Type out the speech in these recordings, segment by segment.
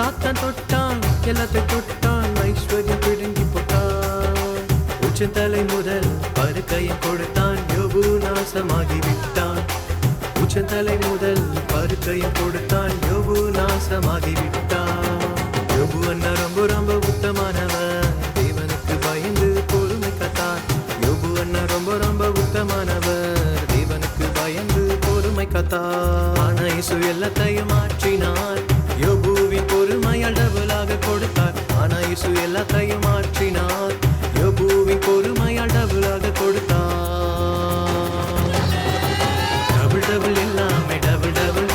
சாத்தான் தொட்டான், எல்லாத்தை தொட்டான், ஐஸ்வர்யம் பிடுங்கி போட்டான். உச்சந்தலை முதல் பருக்கையை கொடுத்தான், யோபு நாசமாகி விட்டான். உச்சந்தலை முதல் பருக்கையை கொடுத்தான், யோபு நாசமாகி விட்டான். யோபு அண்ணா ரொம்ப ரொம்ப உத்தமானவர், தேவனுக்கு பயந்து பொறுமை காத்தார். யோபு அண்ணா ரொம்ப ரொம்ப உத்தமானவர், தேவனுக்கு பயந்து பொறுமை காத்தார். ஆனா இயேசு எல்லாத்தையும் மாற்றினார், யோபுவின் பொறுமையால் டபுளாக கொடுத்தார். ஆனா இயேசு எல்லாத்தையும் மாற்றினார், யோபுவின் பொறுமையால் டபுளாக கொடுத்தார். டபுள் டபுள் எல்லாமே டபுள் டபுள்,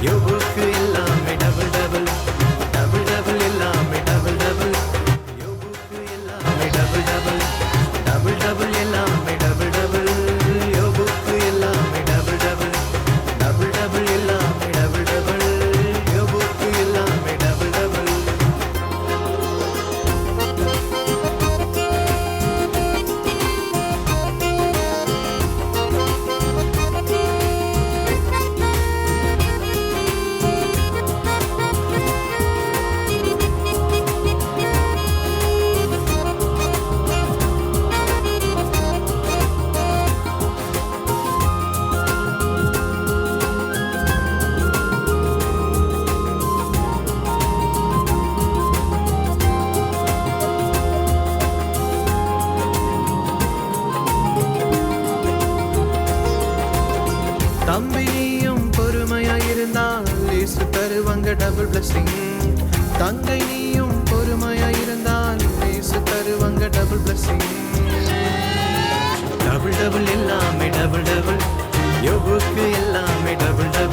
யோபுக்கு எல்லாமே டபுள் டபுள். டபுள் டபுள் எல்லாமே டபுள் டபுள், யோபுக்கு எல்லாமே டபுள் டபுள். டபுள் டபுள் எல்லாமே டபுள் டபுள், யோபுக்கு எல்லாமே டபுள் டபுள். டபுள் டபுள் எல்லாமே டபுள் டபுள், யோபுக்கு எல்லாமே டபுள் டபுள். தம்பி நீயும் பொறுமையாயிருந்தால் இயேசு தருவாங்க டபுள் பிளஸிங். தங்கை நீயும் பொறுமையாயிருந்தால் இயேசு தருவாங்க டபுள் பிளஸிங். டபுள் டபுள் எல்லாமே டபுள் டபுள், யோபுக்கு எல்லாமே டபுள் டபுள்.